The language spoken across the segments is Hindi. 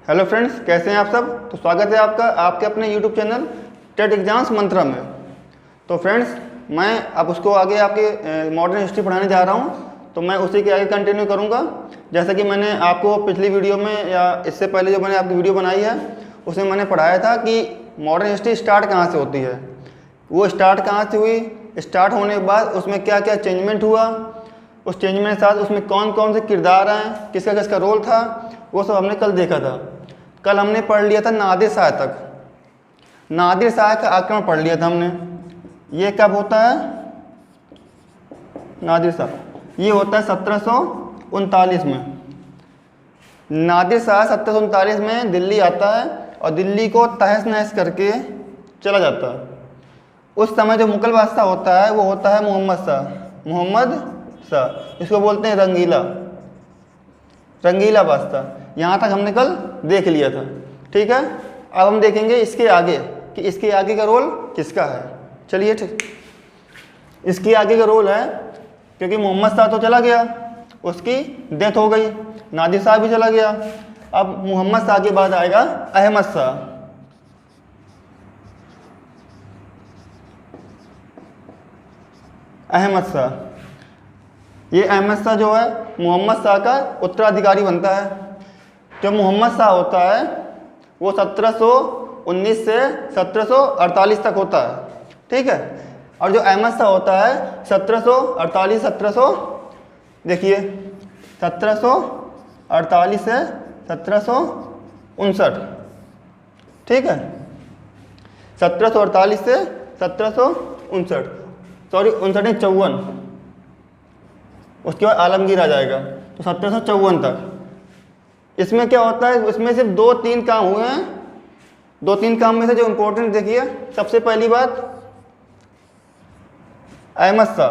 हेलो फ्रेंड्स, कैसे हैं आप सब। तो स्वागत है आपका आपके अपने यूट्यूब चैनल टेट एग्जाम्स मंत्रा में। तो फ्रेंड्स, मैं अब उसको आगे आपके मॉडर्न हिस्ट्री पढ़ाने जा रहा हूं, तो मैं उसी के आगे कंटिन्यू करूंगा। जैसा कि मैंने आपको पिछली वीडियो में या इससे पहले जो मैंने आपकी वीडियो बनाई है उसमें मैंने पढ़ाया था कि मॉडर्न हिस्ट्री स्टार्ट कहाँ से होती है, वो स्टार्ट कहाँ से हुई, स्टार्ट होने के बाद उसमें क्या क्या चेंजमेंट हुआ, उस चेंजमेंट के साथ उसमें कौन कौन से किरदार हैं, किसका किसका रोल था, वो सब हमने कल देखा था। कल हमने पढ़ लिया था नादिर शाह तक। नादिर शाह का आक्रमण पढ़ लिया था हमने। ये कब होता है? नादिर शाह ये होता है 1739 में। नादिर शाह 1739 में दिल्ली आता है और दिल्ली को तहस नहस करके चला जाता है। उस समय जो मुगल बादशाह होता है वो होता है मोहम्मद शाह। इसको बोलते हैं रंगीला बादशाह। यहाँ तक हमने कल देख लिया था, ठीक है। अब हम देखेंगे इसके आगे कि इसके आगे का रोल किसका है। चलिए ठीक, इसके आगे का रोल है, क्योंकि मोहम्मद शाह तो चला गया, उसकी डेथ हो गई, नादिर शाह भी चला गया। अब मोहम्मद शाह के बाद आएगा अहमद शाह। ये अहमद शाह जो है मोहम्मद शाह का उत्तराधिकारी बनता है। जो मोहम्मद शाह होता है वो 1719 से 1748 तक होता है, ठीक है। और जो अहमद शाह होता है 1748 देखिए 1748 से 1759, ठीक है। 1748 से 1759, सॉरी 59, उसके बाद आलमगीर आ जाएगा, तो 1754 तक। इसमें क्या होता है, इसमें सिर्फ 2-3 काम हुए हैं। 2-3 काम में से जो इम्पोर्टेंट देखिए, सबसे पहली बात अहमद शाह,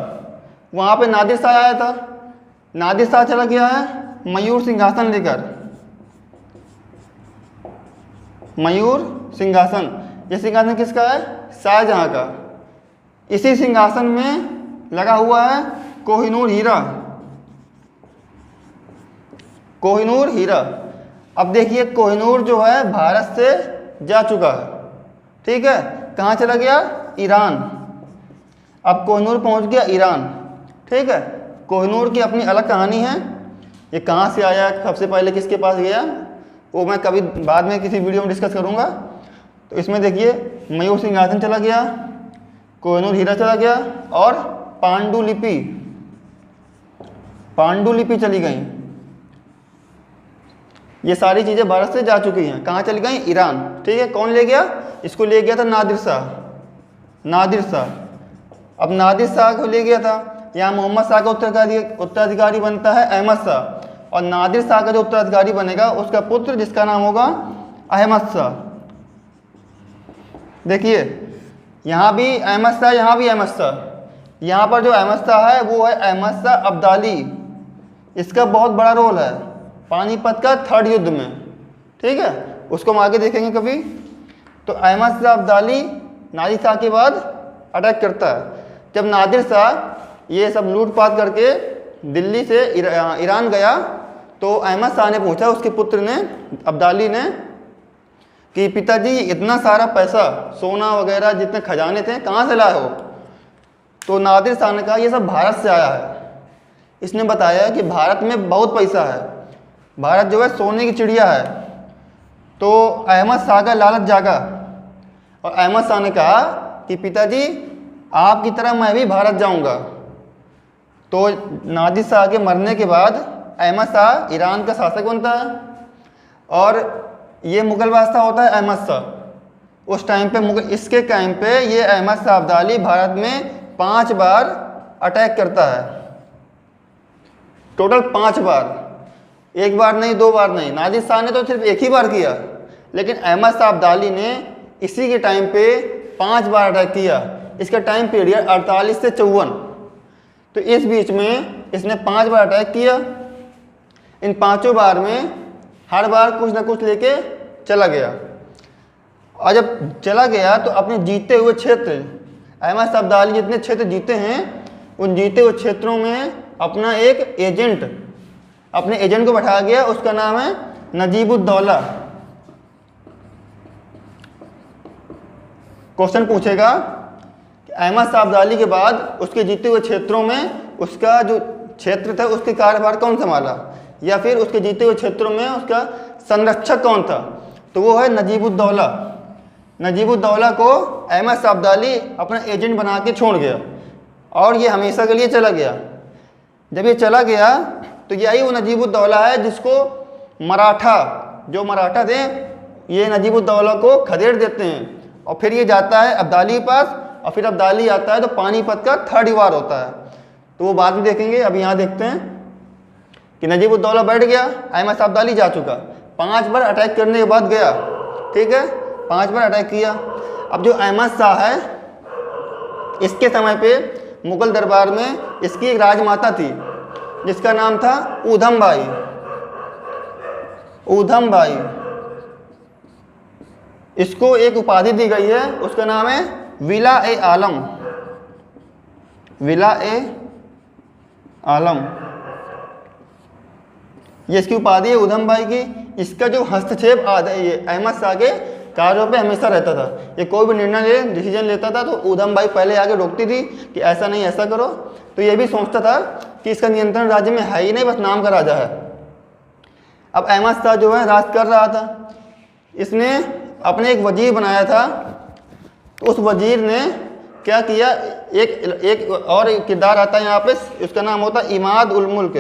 वहाँ पे नादिर शाह आया था, नादिर शाह चला गया है मयूर सिंहासन लेकर। मयूर सिंहासन, ये सिंहासन किसका है? शाहजहां का। इसी सिंहासन में लगा हुआ है कोहिनूर हीरा। अब देखिए कोहिनूर जो है भारत से जा चुका है, ठीक है। कहाँ चला गया? ईरान। अब कोहिनूर पहुंच गया ईरान, ठीक है। कोहिनूर की अपनी अलग कहानी है। ये कहाँ से आया, सबसे पहले किसके पास गया, वो मैं कभी बाद में किसी वीडियो में डिस्कस करूँगा। तो इसमें देखिए मयूर सिंहासन चला गया, कोहिनूर हीरा चला गया, और पांडुलिपि चली गई। ये सारी चीज़ें भारत से जा चुकी हैं। कहाँ चली गई? ईरान, ठीक है। कौन ले गया? इसको ले गया था नादिर शाह। अब नादिर शाह को ले गया था, यहाँ मोहम्मद शाह का उत्तराधिकारी बनता है अहमद शाह, और नादिर शाह का जो उत्तराधिकारी बनेगा उसका पुत्र, जिसका नाम होगा अहमद शाह। देखिए यहाँ भी अहमद शाह, यहाँ भी अहमद शाह। यहाँ पर जो अहमद शाह है वो है अहमद शाह अब्दाली। इसका बहुत बड़ा रोल है पानीपत का 3rd युद्ध में, ठीक है। उसको हम आगे देखेंगे कभी। तो अहमद शाह अब्दाली नादिर शाह के बाद अटैक करता है। जब नादिर शाह ये सब लूटपाट करके दिल्ली से ईरान गया, तो अहमद शाह ने पूछा उसके पुत्र ने, अब्दाली ने, कि पिताजी इतना सारा पैसा, सोना वगैरह जितने खजाने थे कहाँ से लाए हो? तो नादिर शाह ने कहा ये सब भारत से आया है। इसने बताया कि भारत में बहुत पैसा है, भारत जो है सोने की चिड़िया है। तो अहमद शाह का लालच जागा और अहमद शाह ने कहा कि पिताजी आपकी तरह मैं भी भारत जाऊंगा। तो नादिर शाह के मरने के बाद अहमद शाह ईरान का शासक बनता है, और ये मुगल बादशाह होता है अहमद शाह। उस टाइम पे इसके टाइम पे ये अहमद शाह अब्दाली भारत में 5 बार अटैक करता है, टोटल 5 बार। 1 बार नहीं, 2 बार नहीं, नादिर शाह ने तो सिर्फ 1 ही बार किया, लेकिन अहमद शाह अब्दाली ने इसी के टाइम पे 5 बार अटैक किया। इसका टाइम पीरियड 48 से 54, तो इस बीच में इसने 5 बार अटैक किया। इन 5 बार में हर बार कुछ ना कुछ लेके चला गया, और जब चला गया तो अपने जीते हुए क्षेत्र, अहमद शाह अब्दाली जितने क्षेत्र जीते हैं उन जीते हुए क्षेत्रों में अपना एक एजेंट, अपने एजेंट को बैठा गया। उसका नाम है नजीबुद्दौला। क्वेश्चन पूछेगा कि अहमद शाह अब्दाली के बाद उसके जीते हुए क्षेत्रों में उसका जो क्षेत्र था उसके कार्यभार कौन संभाला, या फिर उसके जीते हुए क्षेत्रों में उसका संरक्षक कौन था, तो वो है नजीबुद्दौला। नजीबुद्दौला को अहमद शाह अब्दाली अपना एजेंट बना के छोड़ गया और ये हमेशा के लिए चला गया। जब ये चला गया तो यही वो नजीबुद्दौला है जिसको मराठा, जो मराठा थे, ये नजीबुद्दौला को खदेड़ देते हैं और फिर ये जाता है अब्दाली के पास और फिर अब्दाली आता है तो पानीपत का 3rd वार होता है, तो वो बाद में देखेंगे। अब यहाँ देखते हैं कि नजीबुद्दौला बैठ गया, अहमद शाह अब्दाली जा चुका, 5 बार अटैक करने के बाद गया, ठीक है, 5 बार अटैक किया। अब जो अहमद शाह है इसके समय पे मुगल दरबार में इसकी एक राजमाता थी जिसका नाम था ऊधम बाई। ऊधम बाई, इसको एक उपाधि दी गई है, उसका नाम है विला ए आलम। विला ए आलम, ये इसकी उपाधि है ऊधम बाई की। इसका जो हस्तक्षेप ये अहमद शाह के कार्यों पे हमेशा रहता था। ये कोई भी निर्णय डिसीजन लेता था तो ऊधम बाई पहले आके रोकती थी कि ऐसा नहीं ऐसा करो। तो ये भी सोचता था कि इसका नियंत्रण राज्य में है ही नहीं, बस नाम का राजा है। अब अहमद शाह जो है राज कर रहा था, इसने अपने एक वजीर बनाया था, तो उस वजीर ने क्या किया, एक और किरदार आता है यहाँ पे, उसका नाम होता है इमाद उल मुल्क।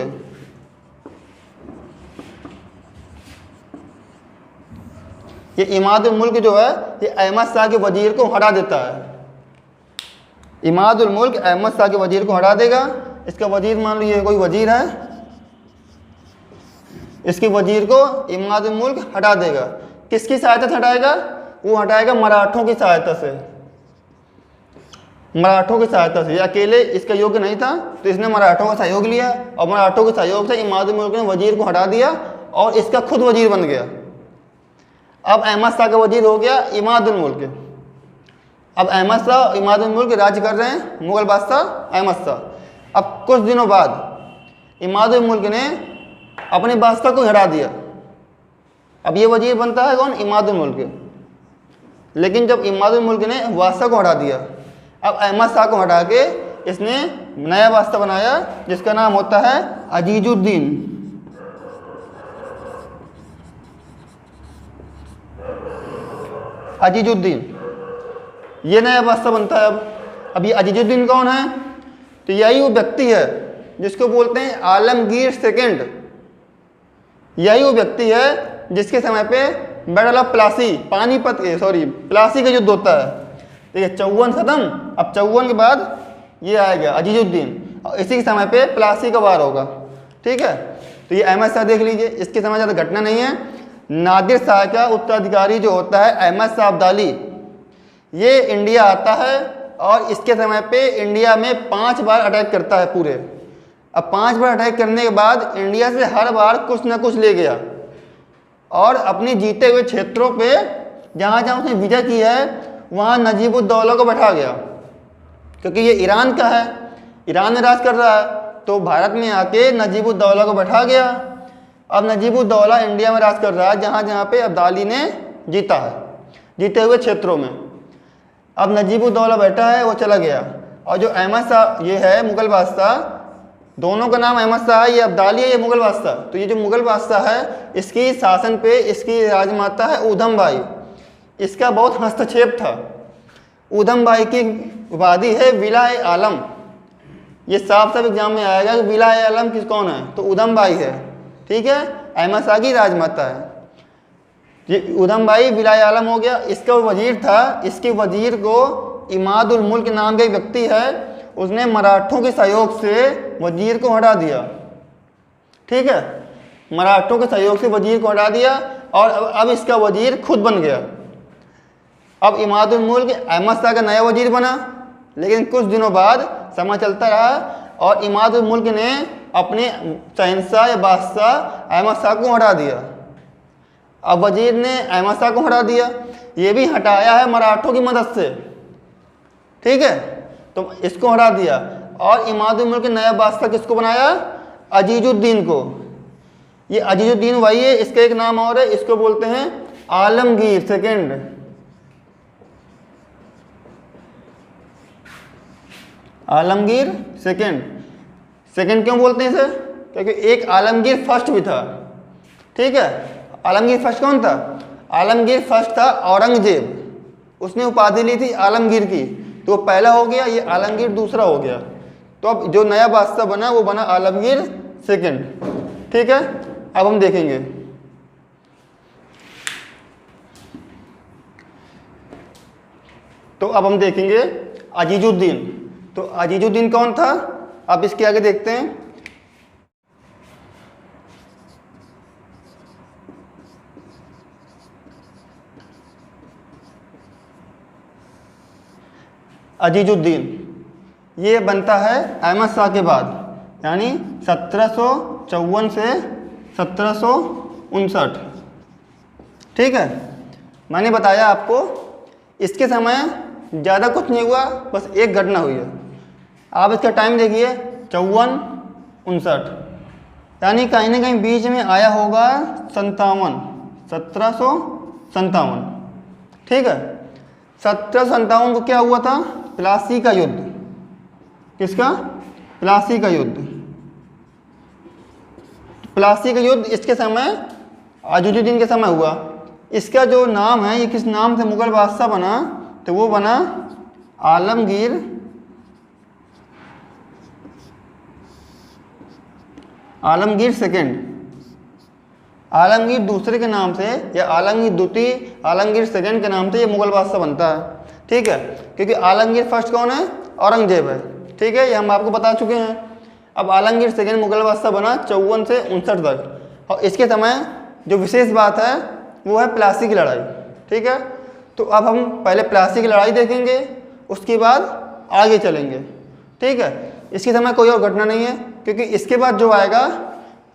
ये इमाद उल मुल्क जो है ये अहमद शाह के वजीर को हटा देता है। इमाद उल मुल्क अहमद शाह के वजीर को हटा देगा। इसका वजीर मान लो ये कोई वजीर है, इसके वजीर को इमाद उल मुल्क हटा देगा। किसकी सहायता से हटाएगा, वो हटाएगा मराठों की सहायता से। मराठों की सहायता से, ये अकेले इसका योग्य नहीं था तो इसने मराठों का सहयोग लिया और मराठों के सहयोग से इमाद उल मुल्क ने वजीर को हटा दिया और इसका खुद वजीर बन गया। अब अहमद शाह का वजीर हो गया इमाद उल मुल्क। अब अहमद शाह इमाद उल मुल्क राज्य कर रहे हैं मुगल बादशाह अहमद शाह। अब कुछ दिनों बाद इमाद उल मुल्क ने अपने बादशाह को हटा दिया। अब ये वजीर बनता है कौन, इमाद उल मुल्क। लेकिन जब इमाद उल मुल्क ने बादशाह को हटा दिया, अब अहमद शाह को हटा के इसने नया बादशाह बनाया जिसका नाम होता है अजीजुद्दीन। अजीजुद्दीन, ये नया बादशाह बनता है। अब ये अजीजुद्दीन कौन है, तो यही वो व्यक्ति है जिसको बोलते हैं आलमगीर सेकंड। यही वो व्यक्ति है जिसके समय पे बैटल ऑफ प्लासी, पानीपत के प्लासी का युद्ध होता है। ठीक है, 54 खत्म, अब 54 के बाद ये आएगा अजीजुद्दीन और इसी के समय पे प्लासी का वार होगा। ठीक है, तो ये अहमद शाह देख लीजिए, इसके समय ज़्यादा घटना नहीं है। नादिर शाह का उत्तराधिकारी जो होता है अहमद शाह अब्दाली, ये इंडिया आता है और इसके समय पे इंडिया में 5 बार अटैक करता है पूरे। अब 5 बार अटैक करने के बाद इंडिया से हर बार कुछ ना कुछ ले गया और अपने जीते हुए क्षेत्रों पे जहाँ जहाँ उसने विजय की है वहाँ नजीबुद्दौला को बैठा गया, क्योंकि ये ईरान का है, ईरान में राज कर रहा है, तो भारत में आके नजीबुद्दौला को बैठा गया। अब नजीबुद्दौला इंडिया में राज कर रहा है जहाँ जहाँ पे अब्दाली ने जीता है, जीते हुए क्षेत्रों में। अब नजीबुद्दौला बैठा है, वो चला गया और जो अहमद शाह ये है मुगल बादशाह, दोनों का नाम अहमद शाह है, ये अब्दाली है, ये मुगल बादशाह। तो ये जो मुगल बादशाह है इसकी शासन पे इसकी राजमाता है ऊधम बाई। इसका बहुत हस्तक्षेप था। ऊधम बाई की उपाधि है विला ए आलम। ये साफ साफ एग्जाम में आएगा कि विला ए आलम किस कौन है, तो ऊधम बाई है। ठीक है, अहमद शाह की राजमाता है ये ऊधम बाई। विला ए आलम हो गया, इसका वजीर था, इसके वजीर को इमाद उल मुल्क नाम का एक व्यक्ति है, उसने मराठों के सहयोग से वजीर को हटा दिया। ठीक है, मराठों के सहयोग से वजीर को हटा दिया और अब इसका वजीर खुद बन गया। अब इमाद उल मुल्क अहमद शाह का नया वजीर बना, लेकिन कुछ दिनों बाद समय चलता रहा और इमाद उल मुल्क ने अपने शहंशाह या बादशाह अहमद शाह को हटा दिया। अब वजीर ने अहमद शाह को हटा दिया, ये भी हटाया है मराठों की मदद से। ठीक है, तो इसको हटा दिया और इमाद उल मुल्क नया बादशाह किसको बनाया, अजीजुद्दीन को। ये अजीजुद्दीन वही है, इसका एक नाम और है, इसको बोलते हैं Alamgir second. Alamgir second. Second क्यों बोलते हैं इसे? क्योंकि एक आलमगीर फर्स्ट भी था, ठीक है। आलमगीर फर्स्ट कौन था? आलमगीर फर्स्ट था औरंगजेब, उसने उपाधि ली थी आलमगीर की, तो वो पहला हो गया, ये आलमगीर दूसरा हो गया। तो अब जो नया बादशाह बना वो बना आलमगीर सेकंड, ठीक है। अब हम देखेंगे तो अब हम देखेंगे अजीजुद्दीन। तो अजीजुद्दीन कौन था? अब इसके आगे देखते हैं। अजीजुद्दीन ये बनता है अहमद शाह के बाद, यानी 1754 से 1759, ठीक है। मैंने बताया आपको इसके समय ज़्यादा कुछ नहीं हुआ, बस एक घटना हुई है। आप इसका टाइम देखिए 54-59, यानी कहीं ना कहीं बीच में आया होगा 1757, ठीक है। 1757 को क्या हुआ था? प्लासी का युद्ध। किसका? प्लासी का युद्ध। प्लासी का युद्ध इसके समय अजीजुद्दीन के समय हुआ। इसका जो नाम है, ये किस नाम से मुगल बादशाह बना? तो वो बना आलमगीर सेकंड। आलमगीर दूसरे के नाम से या आलमगीर द्वितीय, आलमगीर सेकंड के नाम से ये मुगल बादशाह बनता है, ठीक है। क्योंकि आलमगीर फर्स्ट कौन है? औरंगजेब है, ठीक है, ये हम आपको बता चुके हैं। अब आलमगीर सेकंड मुगल बादशाह बना 54 से 59 तक, और इसके समय जो विशेष बात है वो है प्लासी की लड़ाई, ठीक है। तो अब हम पहले प्लासी की लड़ाई देखेंगे, उसके बाद आगे चलेंगे, ठीक है। इसके समय कोई और घटना नहीं है, क्योंकि इसके बाद जो आएगा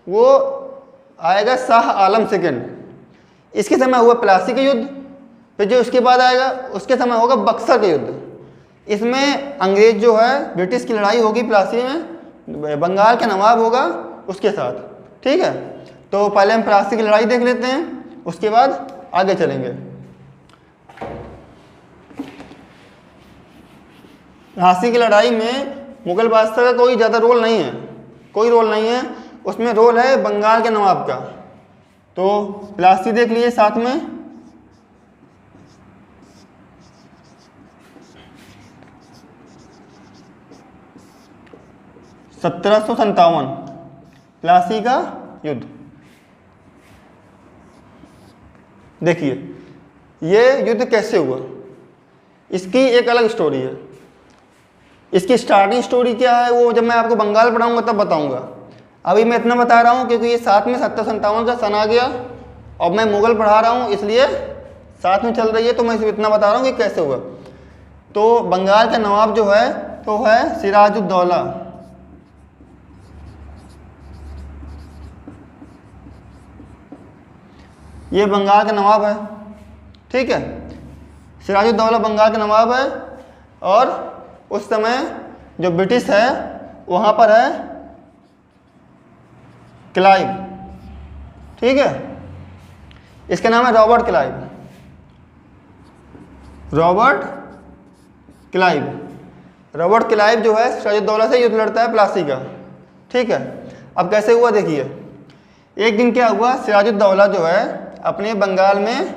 वो आएगा शाह आलम सेकंड। इसके समय हुआ प्लासी का युद्ध, फिर जो उसके बाद आएगा उसके समय होगा बक्सर का युद्ध। इसमें अंग्रेज जो है ब्रिटिश की लड़ाई होगी प्लासी में, बंगाल का नवाब होगा उसके साथ, ठीक है। तो पहले हम प्लासी की लड़ाई देख लेते हैं, उसके बाद आगे चलेंगे। प्लासी की लड़ाई में मुगल बादशाह का कोई ज़्यादा रोल नहीं है, कोई रोल नहीं है, उसमें रोल है बंगाल के नवाब का। तो प्लासी देख लिए साथ में। (1757) प्लासी का युद्ध। देखिए ये युद्ध कैसे हुआ, इसकी एक अलग स्टोरी है। इसकी स्टार्टिंग स्टोरी क्या है वो जब मैं आपको बंगाल पढ़ाऊंगा तब बताऊंगा। अभी मैं इतना बता रहा हूँ क्योंकि ये साथ में 1757 का सन आ गया और मैं मुगल पढ़ा रहा हूँ, इसलिए साथ में चल रही है, तो मैं सिर्फ इतना बता रहा हूँ कि कैसे हुआ। तो बंगाल का नवाब जो है तो है सिराजुद्दौला। ये बंगाल का नवाब है, ठीक है। सिराजुद्दौला बंगाल का नवाब है, और उस समय जो ब्रिटिश है वहाँ पर है क्लाइव, ठीक है। इसका नाम है रॉबर्ट क्लाइव। रॉबर्ट क्लाइव जो है सिराजुद्दौला से युद्ध लड़ता है प्लासी का, ठीक है। अब कैसे हुआ देखिए, एक दिन क्या हुआ, सिराजुद्दौला जो है अपने बंगाल में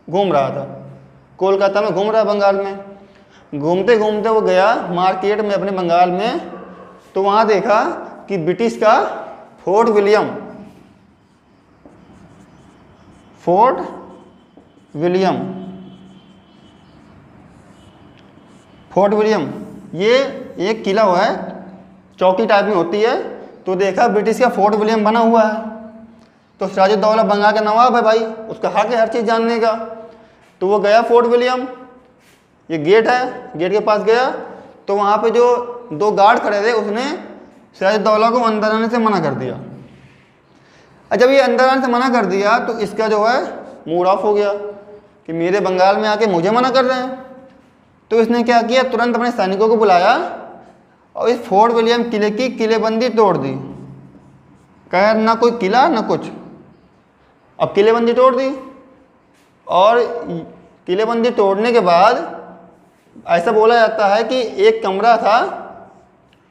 घूम रहा था, कोलकाता में घूम रहा बंगाल में। घूमते घूमते वो गया मार्केट में अपने बंगाल में, तो वहाँ देखा कि ब्रिटिश का फोर्ट विलियम ये एक किला हुआ है, चौकी टाइप में होती है। तो देखा ब्रिटिश का फोर्ट विलियम बना हुआ है। तो सिराजुद्दौला बंगाल का नवाब है भाई, उसका हक है हर चीज़ जानने का। तो वो गया फोर्ट विलियम, ये गेट है, गेट के पास गया तो वहाँ पे जो दो गार्ड खड़े थे उसने सिराजुद्दौला को अंदर आने से मना कर दिया। और जब ये अंदर आने से मना कर दिया तो इसका जो है मूड ऑफ हो गया कि मेरे बंगाल में आके मुझे मना कर रहे हैं। तो इसने क्या किया, तुरंत अपने सैनिकों को बुलाया और इस फोर्ट विलियम किले की किलेबंदी तोड़ दी। कह ना कोई किला ना कुछ, अब किलेबंदी तोड़ दी। और किलेबंदी तोड़ने के बाद ऐसा बोला जाता है कि एक कमरा था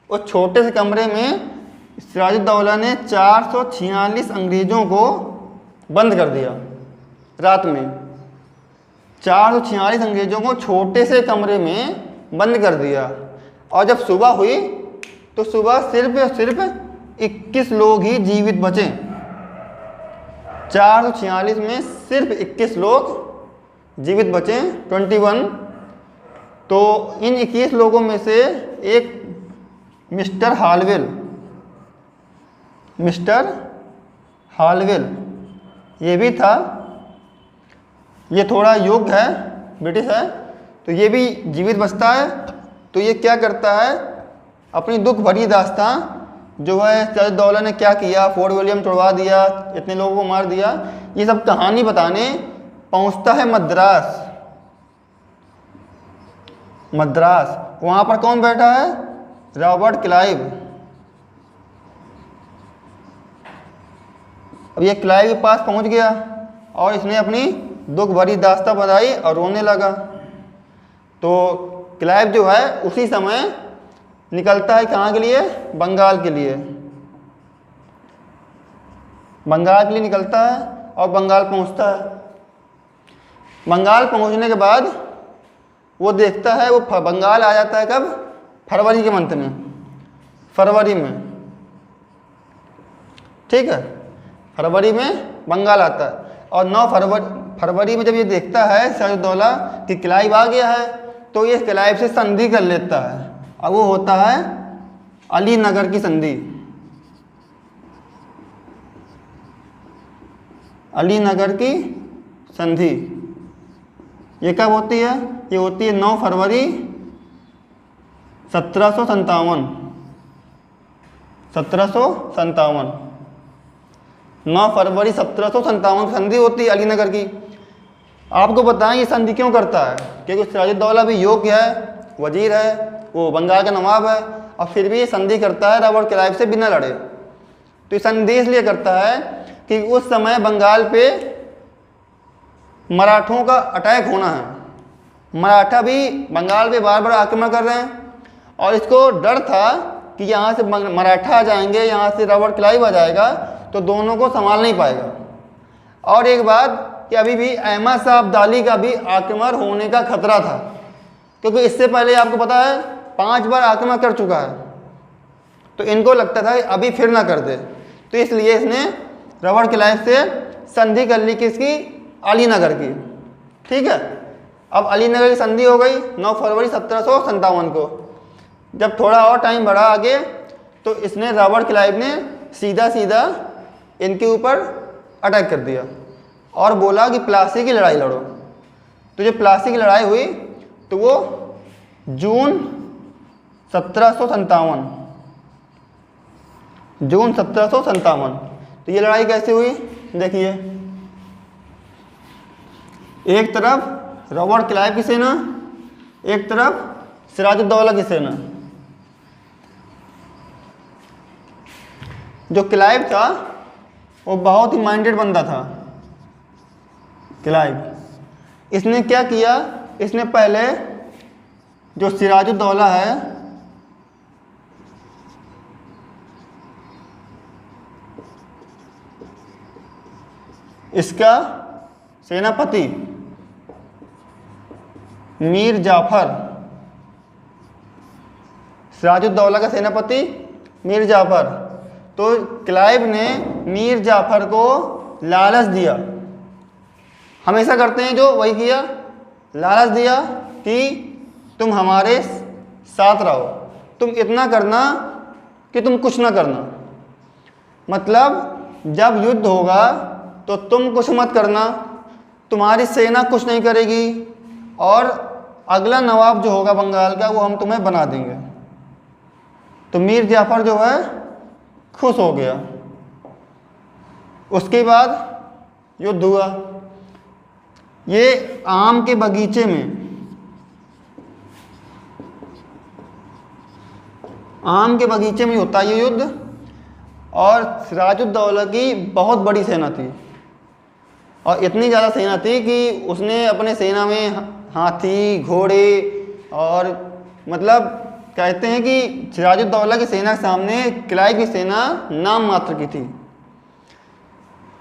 उस छोटे से कमरे में सिराजुद्दौला ने 446 अंग्रेज़ों को बंद कर दिया रात में। 446 अंग्रेज़ों को छोटे से कमरे में बंद कर दिया। और जब सुबह हुई तो सुबह सिर्फ 21 लोग ही जीवित बचे। 446 में सिर्फ 21 लोग जीवित बचे, 21। तो इन 21 लोगों में से एक मिस्टर हालवेल ये भी था। ये थोड़ा योग्य है, ब्रिटिश है, तो ये भी जीवित बचता है। तो ये क्या करता है, अपनी दुख भरी दास्तां जो है सिराजुद्दौला ने क्या किया, फोर्ट विलियम तोड़वा दिया, इतने लोगों को मार दिया, ये सब कहानी बताने पहुंचता है मद्रास। वहाँ पर कौन बैठा है, रॉबर्ट क्लाइव। अब ये क्लाइव के पास पहुँच गया और इसने अपनी दुख भरी दास्तां बताई और रोने लगा। तो क्लाइव जो है उसी समय निकलता है कहाँ के लिए, बंगाल के लिए निकलता है और बंगाल पहुँचता है। बंगाल पहुँचने के बाद वो देखता है, वो बंगाल आ जाता है कब, फरवरी के मंथ में, फरवरी में, ठीक है, फरवरी में बंगाल आता है। और 9 फरवरी में जब ये देखता है सिराजुद्दौला कि क्लाइव आ गया है, तो ये क्लाइव से संधि कर लेता है। अब वो होता है अलीनगर की संधि। अलीनगर की संधि ये कब होती है, ये होती है 9 फरवरी 1757। 9 फरवरी 1757 संधि होती है अलीनगर की। आपको बताएं ये संधि क्यों करता है, क्योंकि सिराजुद्दौला भी योग्य है, वजीर है, वो बंगाल का नवाब है, और फिर भी ये संधि करता है रॉबर्ट क्लाइव से बिना लड़े। तो ये संधि इसलिए करता है कि उस समय बंगाल पे मराठों का अटैक होना है। मराठा भी बंगाल पे बार बार आक्रमण कर रहे हैं और इसको डर था कि यहाँ से मराठा आ जाएंगे, यहाँ से रॉबर्ट क्लाइव आ जाएगा तो दोनों को संभाल नहीं पाएगा। और एक बात कि अभी भी अहमद शाह अब्दाली का भी आक्रमण होने का खतरा था, क्योंकि इससे पहले आपको पता है 5 बार आक्रमण कर चुका है। तो इनको लगता था अभी फिर ना कर दे, तो इसलिए इसने रॉबर्ट क्लाइव से संधि कर ली, किसकी, अलीनगर की, ठीक है। अब अलीनगर की संधि हो गई 9 फरवरी 1757 को। जब थोड़ा और टाइम बढ़ा आगे तो इसने रॉबर्ट क्लाइव ने सीधा इनके ऊपर अटैक कर दिया और बोला कि प्लासी की लड़ाई लड़ो। तो जब प्लासी की लड़ाई हुई तो वो जून 1757। तो ये लड़ाई कैसे हुई देखिए, एक तरफ रॉबर्ट क्लाइव की सेना, एक तरफ सिराजुद्दौला की सेना। जो क्लाइव था वो बहुत ही माइंडेड बंदा था। क्लाइव इसने क्या किया, इसने पहले जो सिराजुद्दौला है इसका सेनापति मीर जाफर, सिराजुद्दौला का सेनापति मीर जाफर। तो क्लाइव ने मीर जाफर को लालच दिया, हमेशा करते हैं जो वही किया, लालच दिया कि तुम हमारे साथ रहो, तुम इतना करना कि तुम कुछ ना करना, मतलब जब युद्ध होगा तो तुम कुछ मत करना, तुम्हारी सेना कुछ नहीं करेगी और अगला नवाब जो होगा बंगाल का वो हम तुम्हें बना देंगे। तो मीर जाफर जो है खुश हो गया। उसके बाद युद्ध हुआ। ये आम के बगीचे में होता है ये युद्ध। और सिराजुद्दौला की बहुत बड़ी सेना थी और इतनी ज़्यादा सेना थी कि उसने अपने सेना में हाथी, घोड़े और मतलब कहते हैं कि सिराजुद्दौला की सेना के सामने क्लाइव की सेना नाम मात्र की थी।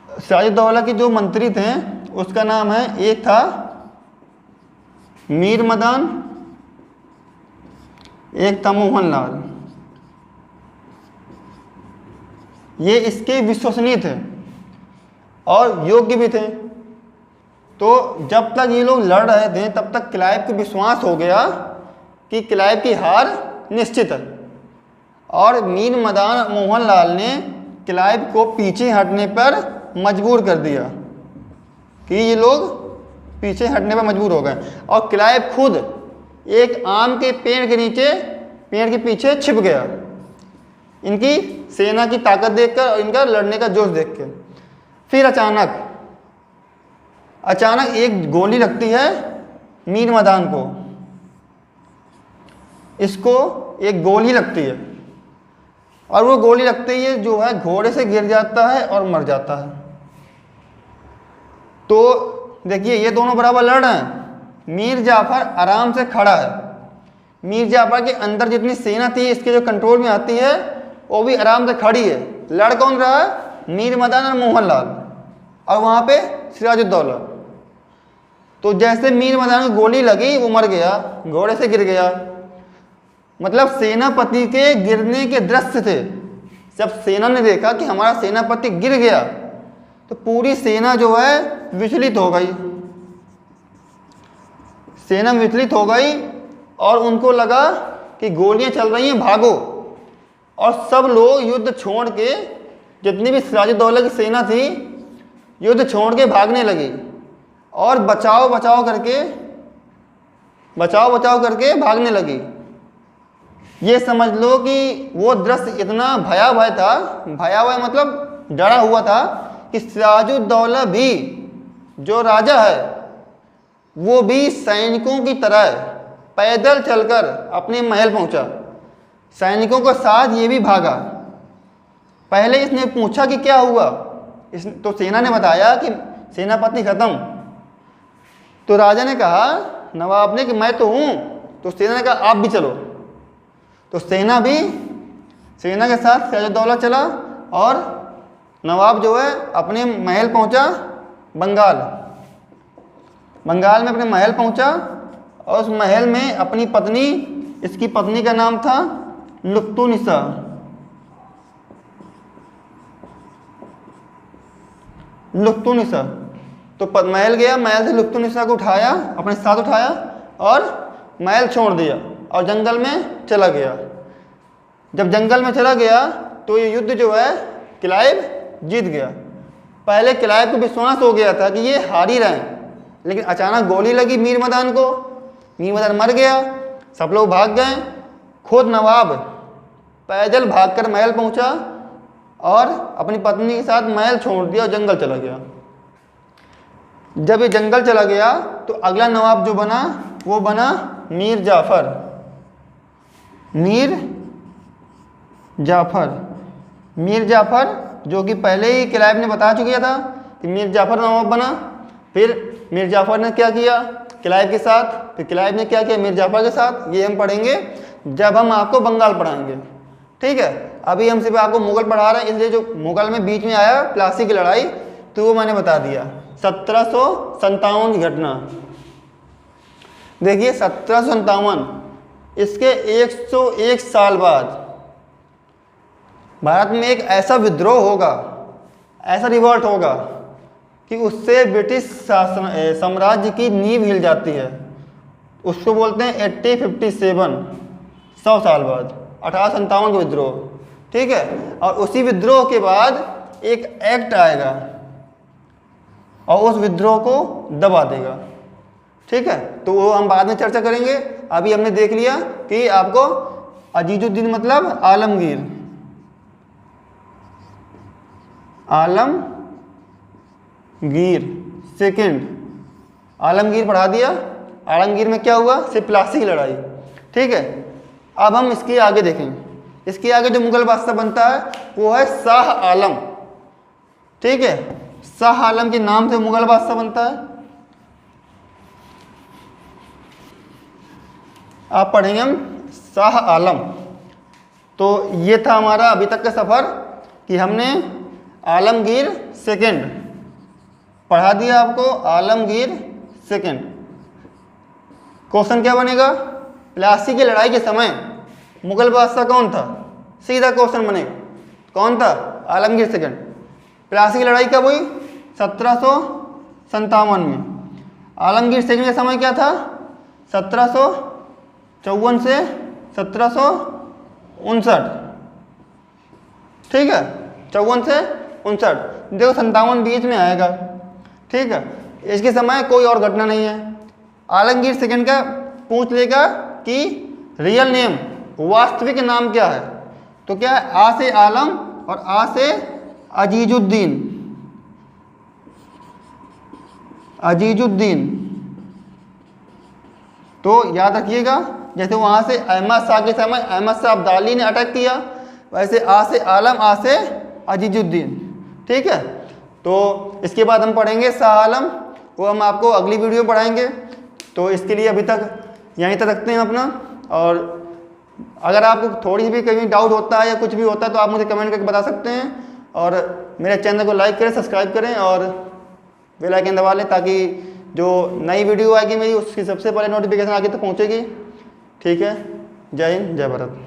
सिराजुद्दौला के जो मंत्री थे उसका नाम है, एक था मीर मदान, एक था मोहनलाल। ये इसके विश्वसनीय थे और योग्य भी थे। तो जब तक ये लोग लड़ रहे थे तब तक क्लाइव को विश्वास हो गया कि क्लाइव की हार निश्चित है, और मीर मदान मोहनलाल ने क्लाइव को पीछे हटने पर मजबूर कर दिया कि ये लोग पीछे हटने पर मजबूर हो गए, और क्लाइव खुद एक आम के पेड़ के नीचे, पेड़ के पीछे छिप गया, इनकी सेना की ताकत देखकर और इनका लड़ने का जोश देख के। फिर अचानक एक गोली लगती है मीर मदान को, इसको एक गोली लगती है, और वो गोली लगते ही जो है घोड़े से गिर जाता है और मर जाता है। तो देखिए ये दोनों बराबर लड़ रहे हैं। मीर जाफर आराम से खड़ा है, मीर जाफर के अंदर जितनी सेना थी इसके जो कंट्रोल में आती है वो भी आराम से खड़ी है। लड़ कौन रहा है? मीर मदान और मोहनलाल, और वहाँ पे सिराजुद्दौला। तो जैसे मीर मदान को गोली लगी वो मर गया, घोड़े से गिर गया। मतलब सेनापति के गिरने के दृश्य थे। जब सेना ने देखा कि हमारा सेनापति गिर गया तो पूरी सेना जो है विचलित हो गई, सेना विचलित हो गई, और उनको लगा कि गोलियां चल रही हैं, भागो। और सब लोग युद्ध छोड़ के, जितनी भी सिराजुद्दौला की सेना थी, युद्ध छोड़ के भागने लगी और बचाव बचाव करके भागने लगी। ये समझ लो कि वो दृश्य इतना भयावह था, भयावह मतलब डरा हुआ था, कि सिराजुद्दौला भी जो राजा है वो भी सैनिकों की तरह पैदल चलकर अपने महल पहुंचा। सैनिकों के साथ ये भी भागा। पहले इसने पूछा कि क्या हुआ, तो सेना ने बताया कि सेनापति खत्म। तो राजा ने कहा, नवाब ने, कि मैं तो हूँ। तो सेना ने कहा आप भी चलो। तो सेना के साथ सिराजुद्दौला चला, और नवाब जो है अपने महल पहुंचा, बंगाल में अपने महल पहुंचा, और उस महल में अपनी पत्नी, इसकी पत्नी का नाम था लुत्तुनिसा। तो महल गया, महल से लुत्तुनिसा को उठाया, अपने साथ उठाया और महल छोड़ दिया और जंगल में चला गया। जब जंगल में चला गया तो ये युद्ध जो है क्लाइव जीत गया। पहले क्लाइव को विश्वास हो गया था कि ये हार ही रहे हैं, लेकिन अचानक गोली लगी मीर मदान को, मीर मदान मर गया, सब लोग भाग गए। खुद नवाब पैदल भागकर महल पहुंचा और अपनी पत्नी के साथ महल छोड़ दिया और जंगल चला गया। जब ये जंगल चला गया तो अगला नवाब जो बना वो बना मीर जाफर, जो कि पहले ही क्लाइव ने बता चुका था कि मीर जाफर नवाब बना। फिर मीर जाफर ने क्या किया क्लाइव के साथ, फिर क्लाइव ने क्या किया मीर जाफर के साथ, ये हम पढ़ेंगे जब हम आपको बंगाल पढ़ाएंगे। ठीक है, अभी हम सिर्फ आपको मुगल पढ़ा रहे हैं, इसलिए जो मुगल में बीच में आया प्लासी की लड़ाई, तो वो मैंने बता दिया। 1757 की घटना देखिए, 1757, इसके 101 साल बाद भारत में एक ऐसा विद्रोह होगा, ऐसा रिवॉल्ट होगा कि उससे ब्रिटिश साम्राज्य की नींव हिल जाती है। उसको बोलते हैं 1857, 100 साल बाद, 1857 का विद्रोह। ठीक है, और उसी विद्रोह के बाद एक एक्ट आएगा और उस विद्रोह को दबा देगा। ठीक है, तो वो हम बाद में चर्चा करेंगे। अभी हमने देख लिया कि आपको अजीजुद्दीन मतलब आलमगीर सेकंड, आलमगीर पढ़ा दिया। आलमगीर में क्या हुआ, सिर्फ प्लासी की लड़ाई। ठीक है, अब हम इसके आगे देखेंगे। इसके आगे जो मुगल बादशाह बनता है वो है शाह आलम। ठीक है, शाह आलम के नाम से मुगल बादशाह बनता है। आप पढ़ेंगे हम शाह आलम। तो ये था हमारा अभी तक का सफ़र कि हमने आलमगीर सेकंड पढ़ा दिया आपको, आलमगीर सेकंड। क्वेश्चन क्या बनेगा, प्लासी की लड़ाई के समय मुगल बादशाह कौन था, सीधा क्वेश्चन बनेगा, कौन था, आलमगीर सेकंड। प्लासी की लड़ाई कब हुई, 1757 में। आलमगीर सेकंड का समय क्या था, 1754 से 1759, ठीक है, 54 से 59, देखो 57 बीच में आएगा, ठीक है। इसके समय कोई और घटना नहीं है। आलमगीर सेकंड का पूछ लेगा कि रियल नेम, वास्तविक नाम क्या है, तो क्या है, आ से आलम और आ से अजीजुद्दीन, अजीजुद्दीन। तो याद रखिएगा, जैसे वहाँ से अहमद शाह के समय अहमद शाह अब्दाली ने अटैक किया, वैसे आ से आलम, आ से अजीजुद्दीन, ठीक है। तो इसके बाद हम पढ़ेंगे शाह आलम, वो हम आपको अगली वीडियो में पढ़ाएंगे। तो इसके लिए अभी तक यहीं तक रखते हैं अपना। और अगर आपको थोड़ी भी कहीं डाउट होता है या कुछ भी होता है तो आप मुझे कमेंट करके बता सकते हैं। और मेरे चैनल को लाइक करें, सब्सक्राइब करें और बेल आइकन दबा लें, ताकि जो नई वीडियो आएगी मेरी उसकी सबसे पहले नोटिफिकेशन आगे तक पहुँचेगी। ठीक है, जय हिंद, जय भारत।